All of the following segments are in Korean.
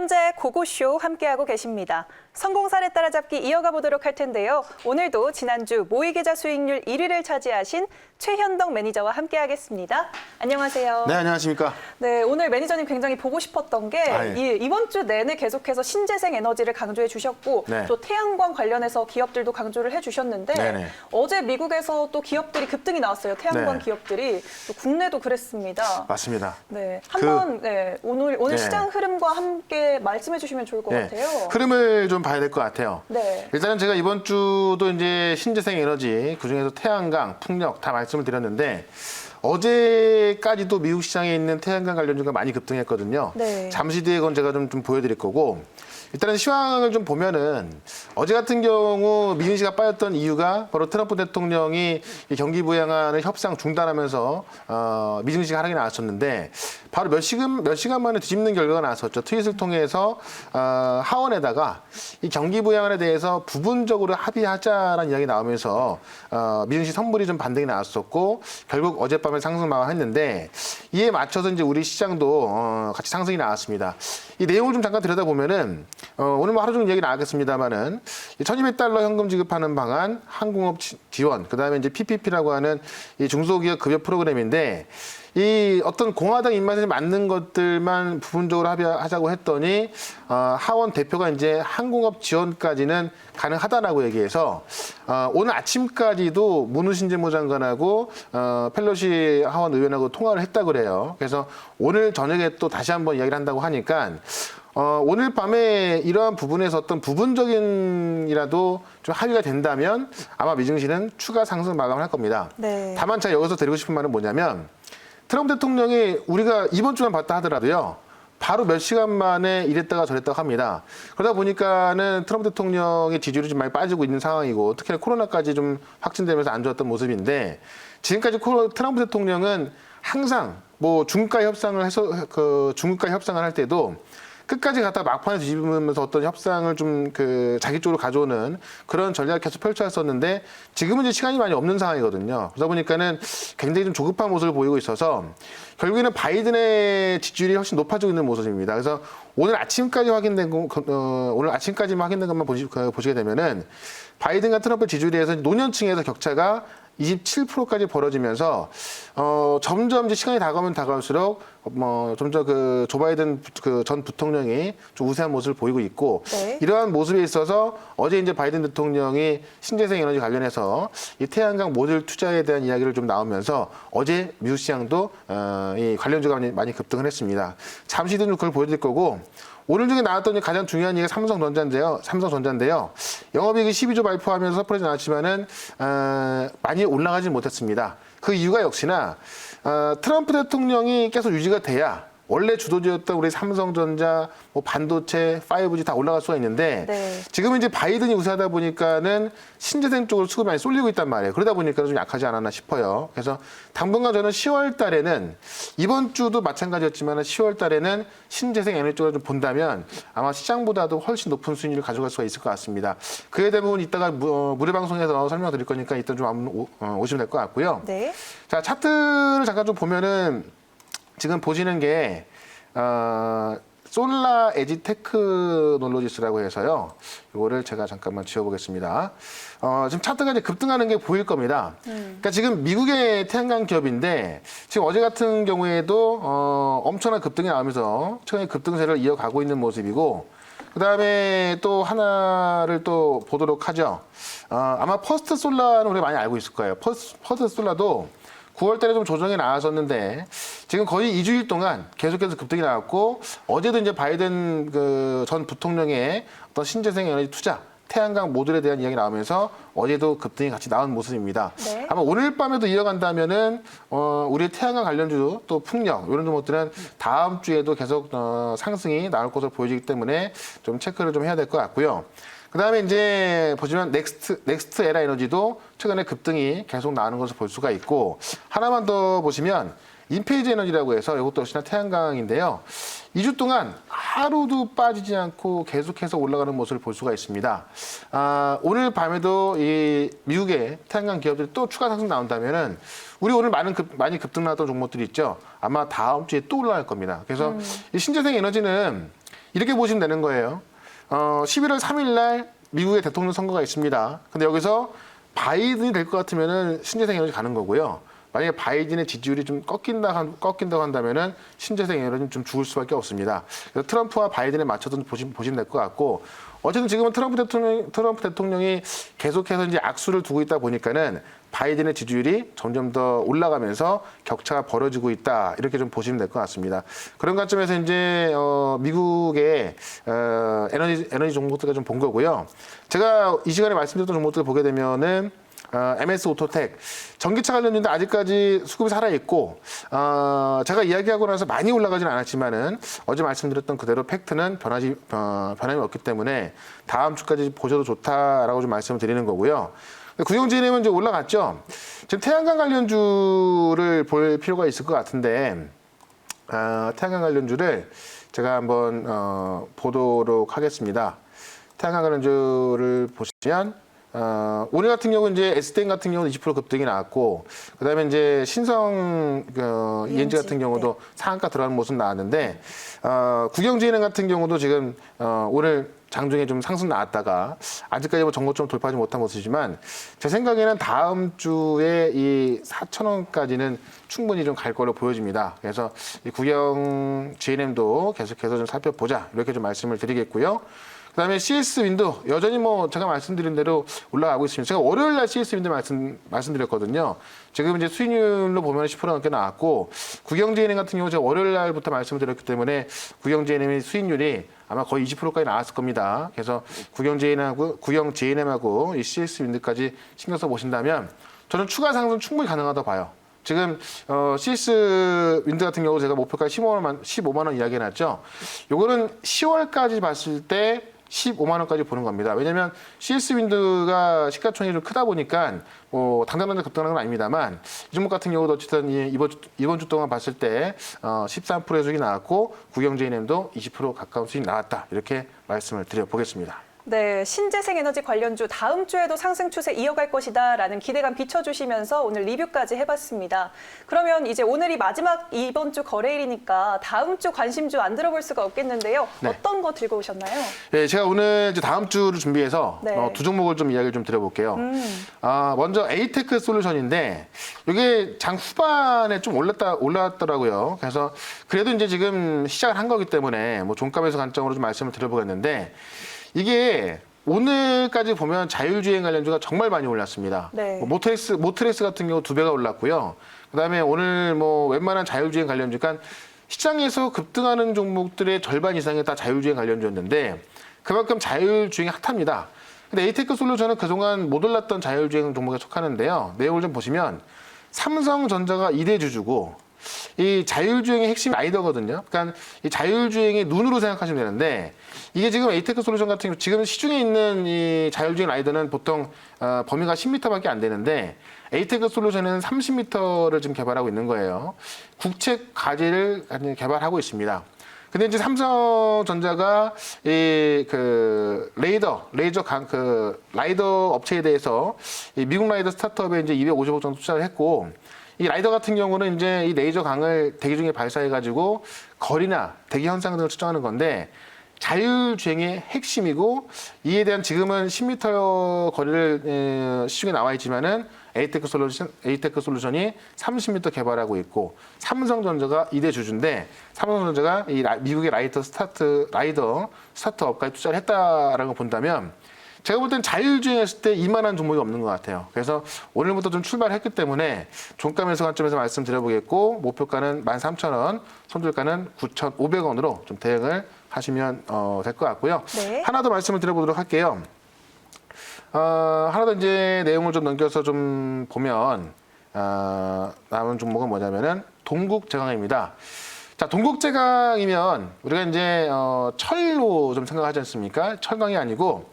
현재 고고쇼 함께하고 계십니다. 성공 사례 따라잡기 이어가 보도록 할 텐데요. 오늘도 지난주 모의계좌 수익률 1위를 차지하신 최현덕 매니저와 함께하겠습니다. 안녕하세요. 네, 안녕하십니까. 네, 오늘 매니저님 굉장히 보고 싶었던 게 이번 주 내내 계속해서 신재생 에너지를 강조해 주셨고 네. 또 태양광 관련해서 기업들도 강조를 해 주셨는데 네네. 어제 미국에서 또 기업들이 급등이 나왔어요. 태양광 네. 기업들이. 또 국내도 그랬습니다. 맞습니다. 네, 한번 오늘 네. 시장 흐름과 함께 말씀해 주시면 좋을 것 같아요. 흐름을 좀 봐야 될 것 같아요. 네. 일단은 제가 이번 주도 이제 신재생 에너지, 그중에서 태양광, 풍력 다 말씀을 드렸는데 어제까지도 미국 시장에 있는 태양광 관련주가 많이 급등했거든요. 네. 잠시 뒤에 그건 제가 좀 보여드릴 거고, 일단은 시황을 좀 보면은 어제 같은 경우 미증시가 빠졌던 이유가 바로 트럼프 대통령이 이 경기 부양안을 협상 중단하면서 미증시가 하락이 나왔었는데, 바로 몇 시간 만에 뒤집는 결과가 나왔었죠. 트윗을 통해서 하원에다가 이 경기 부양안에 대해서 부분적으로 합의하자라는 이야기 나오면서 미증시 선물이 좀 반등이 나왔었고, 결국 어젯밤에 상승 마감했는데, 이에 맞춰서 이제 우리 시장도 같이 상승이 나왔습니다. 이 내용을 좀 잠깐 들여다보면은 오늘 뭐 하루 종일 얘기 나가겠습니다만은 1,200달러 현금 지급하는 방안, 항공업 지원, 그다음에 이제 PPP라고 하는 이 중소기업 급여 프로그램인데, 이 어떤 공화당 입맛에 맞는 것들만 부분적으로 합의하자고 했더니 하원 대표가 이제 항공업 지원까지는 가능하다라고 얘기해서 오늘 아침까지도 문우신 재무장관하고 펠로시 하원 의원하고 통화를 했다고 그래요. 그래서 오늘 저녁에 또 다시 한번 이야기를 한다고 하니까 오늘 밤에 이러한 부분에서 어떤 부분적인이라도 좀 합의가 된다면 아마 미증시는 추가 상승 마감을 할 겁니다. 네. 다만 제가 여기서 드리고 싶은 말은 뭐냐면, 트럼프 대통령이 우리가 이번 주만 봤다 하더라도요, 바로 몇 시간 만에 이랬다가 저랬다가 합니다. 그러다 보니까는 트럼프 대통령의 지지율이 좀 많이 빠지고 있는 상황이고, 특히나 코로나까지 좀 확진되면서 안 좋았던 모습인데, 지금까지 트럼프 대통령은 항상 뭐 중국과 협상을 할 때도 끝까지 갖다 막판에 뒤집으면서 어떤 협상을 좀 자기 쪽으로 가져오는 그런 전략을 계속 펼쳐왔었는데, 지금은 이제 시간이 많이 없는 상황이거든요. 그러다 보니까는 굉장히 좀 조급한 모습을 보이고 있어서 결국에는 바이든의 지지율이 훨씬 높아지고 있는 모습입니다. 그래서 오늘 아침까지만 확인된 것만 보시게 되면은 바이든과 트럼프 지지율에서 노년층에서 격차가 27%까지 벌어지면서 점점 이제 시간이 다가오면 다가올수록 점점 조 바이든 전 부통령이 좀 우세한 모습을 보이고 있고, 네. 이러한 모습에 있어서 어제 이제 바이든 대통령이 신재생 에너지 관련해서 이 태양광 모듈 투자에 대한 이야기를 좀 나오면서 어제 미국 시장도 이 관련주가 많이 급등을 했습니다. 잠시 뒤에 그걸 보여드릴 거고, 오늘 중에 나왔던 가장 중요한 얘기가 삼성전자인데요. 영업이익이 12조 발표하면서 섣부르지 않았지만은 많이 올라가지 못했습니다. 그 이유가 역시나 트럼프 대통령이 계속 유지가 돼야 원래 주도주였던 우리 삼성전자, 뭐 반도체, 5G 다 올라갈 수가 있는데, 네. 지금은 이제 바이든이 우세하다 보니까는 신재생 쪽으로 수급이 많이 쏠리고 있단 말이에요. 그러다 보니까 좀 약하지 않았나 싶어요. 그래서 당분간 저는 10월 달에는, 이번 주도 마찬가지였지만 10월 달에는 신재생 에너지 쪽을 좀 본다면 아마 시장보다도 훨씬 높은 수익률을 가져갈 수가 있을 것 같습니다. 그에 대한 부분 이따가 무료 방송에서 설명드릴 거니까 이따 좀 한번 오시면 될 것 같고요. 네. 자, 차트를 잠깐 좀 보면은 지금 보시는 게 솔라 에지 테크놀로지스라고 해서요. 이거를 제가 잠깐만 지워보겠습니다. 지금 차트가 이제 급등하는 게 보일 겁니다. 그러니까 지금 미국의 태양광 기업인데, 지금 어제 같은 경우에도 엄청난 급등이 나오면서 최근에 급등세를 이어가고 있는 모습이고, 그 다음에 또 하나를 또 보도록 하죠. 아마 퍼스트 솔라는 우리가 많이 알고 있을 거예요. 퍼스트 솔라도 9월 달에 좀 조정이 나왔었는데 지금 거의 2주일 동안 계속해서 급등이 나왔고, 어제도 이제 바이든 전 부통령의 어떤 신재생 에너지 투자, 태양광 모듈에 대한 이야기 나오면서 어제도 급등이 같이 나온 모습입니다. 네. 아마 오늘 밤에도 이어간다면은 우리 태양광 관련주 또 풍력 이런 것들은 다음 주에도 계속 상승이 나올 것으로 보여지기 때문에 좀 체크를 좀 해야 될 것 같고요. 그다음에 이제 보시면 넥스트 에라 에너지도 최근에 급등이 계속 나오는 것을 볼 수가 있고, 하나만 더 보시면 인페이지 에너지라고 해서 이것도 역시나 태양광인데요. 2주 동안 하루도 빠지지 않고 계속해서 올라가는 모습을 볼 수가 있습니다. 오늘 밤에도 이 미국의 태양광 기업들이 또 추가 상승 나온다면은 우리 오늘 많이 급등 나왔던 종목들이 있죠. 아마 다음 주에 또 올라갈 겁니다. 그래서 이 신재생 에너지는 이렇게 보시면 되는 거예요. 11월 3일 날 미국의 대통령 선거가 있습니다. 근데 여기서 바이든이 될 것 같으면은 신재생 에너지 가는 거고요. 만약에 바이든의 지지율이 좀 꺾인다고 한다면은 신재생 에너지는 좀 죽을 수밖에 없습니다. 그래서 트럼프와 바이든에 맞춰서 보시면 될 것 같고, 어쨌든 지금은 트럼프 대통령이 계속해서 이제 악수를 두고 있다 보니까는 바이든의 지지율이 점점 더 올라가면서 격차가 벌어지고 있다, 이렇게 좀 보시면 될 것 같습니다. 그런 관점에서 이제 미국의 에너지 종목들을 좀 본 거고요. 제가 이 시간에 말씀드렸던 종목들을 보게 되면은 MS 오토텍 전기차 관련주인데 아직까지 수급이 살아 있고, 제가 이야기하고 나서 많이 올라가지는 않았지만은 어제 말씀드렸던 그대로 팩트는 변함이 없기 때문에 다음 주까지 보셔도 좋다라고 좀 말씀을 드리는 거고요. 구형진행은 이제 올라갔죠. 지금 태양광 관련주를 볼 필요가 있을 것 같은데, 태양광 관련주를 제가 한번 보도록 하겠습니다. 태양광 관련주를 보시면, 오늘 같은 경우는 이제 SDN 같은 경우는 20% 급등이 나왔고, 그다음에 이제 신성 ENG 같은 경우도 상한가 들어가는 모습 나왔는데, 국영지은행 같은 경우도 지금 오늘 장중에 좀 상승 나왔다가 아직까지 뭐 정고점 돌파하지 못한 모습이지만, 제 생각에는 다음 주에 이 4,000원까지는 충분히 좀 갈 걸로 보여집니다. 그래서 이 국영 GNM도 계속해서 좀 살펴보자, 이렇게 좀 말씀을 드리겠고요. 그다음에 CS 윈도 여전히 뭐 제가 말씀드린 대로 올라가고 있습니다. 제가 월요일 날 CS 윈도 말씀드렸거든요. 지금 이제 수익률로 보면 10% 넘게 나왔고, 국영제은행 같은 경우 제가 월요일 날부터 말씀을 드렸기 때문에 국영제은행의 수익률이 아마 거의 20%까지 나왔을 겁니다. 그래서 국영제은행하고 이 CS 윈도까지 신경 써 보신다면 저는 추가 상승 충분히 가능하다고 봐요. 지금 CS 윈드 같은 경우 제가 목표가 15만 원 이야기해놨죠. 요거는 10월까지 봤을 때 15만 원까지 보는 겁니다. 왜냐하면 CS 윈드가 시가총액이 좀 크다 보니까 뭐 당장당장 급등하는 건 아닙니다만, 이 종목 같은 경우도 어쨌든 이번 주 동안 봤을 때 13%의 수익이 나왔고, 국영제인엠도 20% 가까운 수익이 나왔다, 이렇게 말씀을 드려보겠습니다. 네, 신재생 에너지 관련주 다음 주에도 상승 추세 이어갈 것이다라는 기대감 비춰주시면서 오늘 리뷰까지 해봤습니다. 그러면 이제 오늘이 마지막 이번 주 거래일이니까 다음 주 관심주 안 들어볼 수가 없겠는데요. 네. 어떤 거 들고 오셨나요? 네, 제가 오늘 이제 다음 주를 준비해서 네. 두 종목을 좀 이야기를 좀 드려볼게요. 먼저 에이테크 솔루션인데, 이게 장 후반에 좀 올랐더라고요. 그래서 그래도 이제 지금 시작을 한 거기 때문에 뭐 종가에서 관점으로 좀 말씀을 드려보겠는데, 이게 오늘까지 보면 자율주행 관련주가 정말 많이 올랐습니다. 네. 모트렉스 같은 경우 2배가 올랐고요. 그다음에 오늘 뭐 웬만한 자율주행 관련주, 그러니까 시장에서 급등하는 종목들의 절반 이상이 다 자율주행 관련주였는데, 그만큼 자율주행이 핫합니다. 근데 에이테크 솔루션은 그동안 못 올랐던 자율주행 종목에 속하는데요. 내용을 좀 보시면 삼성전자가 2대 주주고, 이 자율주행의 핵심 라이더거든요. 그러니까 이 자율주행의 눈으로 생각하시면 되는데, 이게 지금 에이테크 솔루션 같은 경우 지금 시중에 있는 이 자율주행 라이더는 보통 범위가 10m밖에 안 되는데, 에이테크 솔루션은 30m를 지금 개발하고 있는 거예요. 국책 과제를 개발하고 있습니다. 근데 이제 삼성전자가 이 라이더 업체에 대해서 이 미국 라이더 스타트업에 이제 250억 정도 투자를 했고, 이 라이더 같은 경우는 이제 이 레이저 강을 대기 중에 발사해가지고 거리나 대기 현상 등을 측정하는 건데, 자율주행의 핵심이고, 이에 대한 지금은 10m 거리를 시중에 나와 있지만은 에이테크 솔루션이 30m 개발하고 있고, 삼성전자가 2대 주주인데, 삼성전자가 이 미국의 라이더 스타트업까지 투자를 했다라는 걸 본다면, 제가 볼 땐 자율주행했을 때 이만한 종목이 없는 것 같아요. 그래서 오늘부터 좀 출발했기 때문에 종가 매수 관점에서 말씀드려보겠고, 목표가는 13,000원, 손절가는 9,500원으로 좀 대응을 하시면 될 것 같고요. 네. 하나 더 말씀을 드려보도록 할게요. 하나 더 이제 내용을 좀 넘겨서 좀 보면, 남은 종목은 뭐냐면은 동국제강입니다. 자, 동국제강이면 우리가 이제 철로 좀 생각하지 않습니까? 철강이 아니고,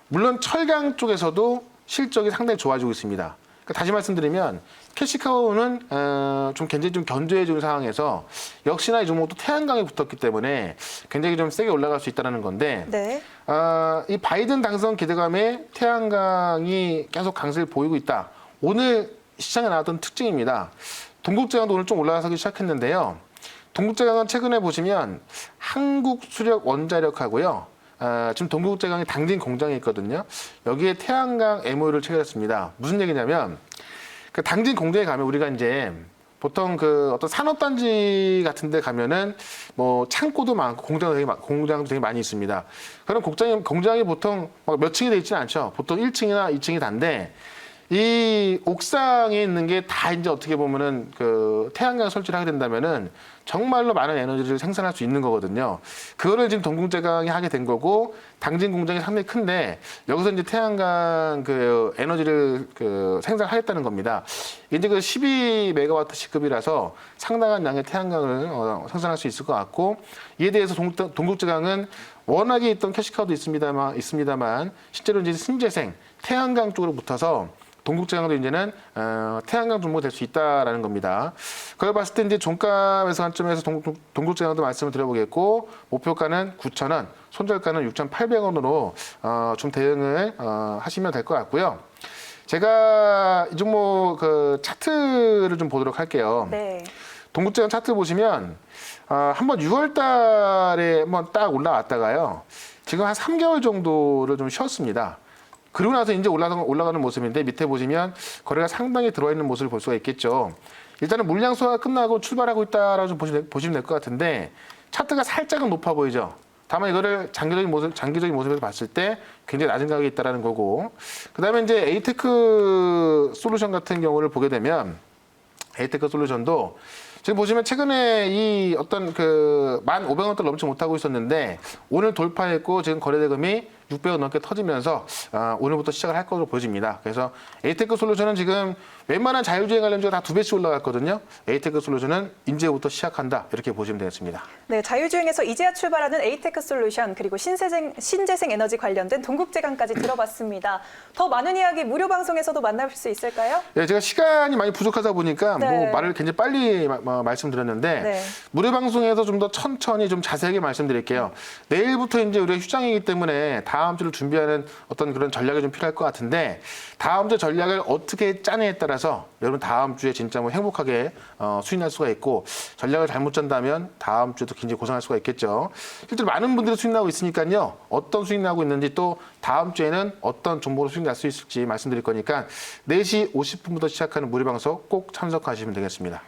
물론 철강 쪽에서도 실적이 상당히 좋아지고 있습니다. 그러니까 다시 말씀드리면 캐시카우는 좀 굉장히 좀 견조해지는 상황에서, 역시나 이 종목도 태양광에 붙었기 때문에 굉장히 좀 세게 올라갈 수 있다는 건데, 네. 이 바이든 당선 기대감에 태양광이 계속 강세를 보이고 있다. 오늘 시장에 나왔던 특징입니다. 동국제강도 오늘 좀 올라서기 시작했는데요. 동국제강은 최근에 보시면 한국수력원자력하고요. 지금 동국제강이 당진 공장이 있거든요. 여기에 태양광 MOU를 체결했습니다. 무슨 얘기냐면 그 당진 공장에 가면 우리가 이제 보통 그 어떤 산업단지 같은 데 가면은 뭐 창고도 많고 공장도 되게 많이 있습니다. 그럼 공장이 보통 막 몇 층이 돼 있지는 않죠. 보통 1층이나 2층이 단데 이 옥상에 있는 게 다 이제 어떻게 보면은 그 태양광 설치를 하게 된다면은 정말로 많은 에너지를 생산할 수 있는 거거든요. 그거를 지금 동국제강이 하게 된 거고 당진 공장이 상당히 큰데 여기서 이제 태양광 그 에너지를 그 생산하겠다는 겁니다. 이제 그 12메가와트 시급이라서 상당한 양의 태양광을 생산할 수 있을 것 같고 이에 대해서 동국제강은 워낙에 있던 캐시카우도 있습니다만 실제로 이제 신재생 태양광 쪽으로 붙어서 동국제강도 이제는 태양광 종목이 될 수 있다라는 겁니다. 그걸 봤을 때 이제 종가에서 관점에서 동국제강도 말씀을 드려보겠고 목표가는 9,000원, 손절가는 6,800원으로 좀 대응을 하시면 될 것 같고요. 제가 이 종목 그 차트를 좀 보도록 할게요. 네. 동국제강 차트 보시면 한번 6월 달에 한번 딱 올라왔다가요. 지금 한 3개월 정도를 좀 쉬었습니다. 그러고 나서 이제 올라가는 모습인데 밑에 보시면 거래가 상당히 들어와 있는 모습을 볼 수가 있겠죠. 일단은 물량 소화가 끝나고 출발하고 있다라고 좀 보시면 될 것 같은데 차트가 살짝은 높아 보이죠. 다만 이거를 장기적인 모습에서 봤을 때 굉장히 낮은 가격이 있다라는 거고 그다음에 이제 에이테크 솔루션 같은 경우를 보게 되면 에이테크 솔루션도 지금 보시면 최근에 이 어떤 그 1,500원대를 넘지 못하고 있었는데 오늘 돌파했고 지금 거래대금이 600원 넘게 터지면서 오늘부터 시작을 할 것으로 보여집니다. 그래서 에이테크 솔루션은 지금 웬만한 자율주행 관련주가 다 2배씩 올라갔거든요. 에이테크 솔루션은 이제부터 시작한다 이렇게 보시면 되겠습니다. 네, 자율주행에서 이제야 출발하는 에이테크 솔루션 그리고 신재생 에너지 관련된 동국제강까지 들어봤습니다. 더 많은 이야기 무료 방송에서도 만날 수 있을까요? 네, 제가 시간이 많이 부족하다 보니까 네. 뭐 말을 굉장히 빨리 말씀드렸는데 네. 무료 방송에서 좀 더 천천히 좀 자세하게 말씀드릴게요. 내일부터 이제 우리가 휴장이기 때문에 다음 주를 준비하는 어떤 그런 전략이 좀 필요할 것 같은데 다음 주 전략을 어떻게 짜느냐에 따라서 여러분 다음 주에 진짜 뭐 행복하게 수익날 수가 있고 전략을 잘못 짠다면 다음 주에도 굉장히 고생할 수가 있겠죠. 실제로 많은 분들이 수익 나고 있으니까요. 어떤 수익 나고 있는지 또 다음 주에는 어떤 정보로 수익 날 수 있을지 말씀드릴 거니까 4시 50분부터 시작하는 무료 방송 꼭 참석하시면 되겠습니다.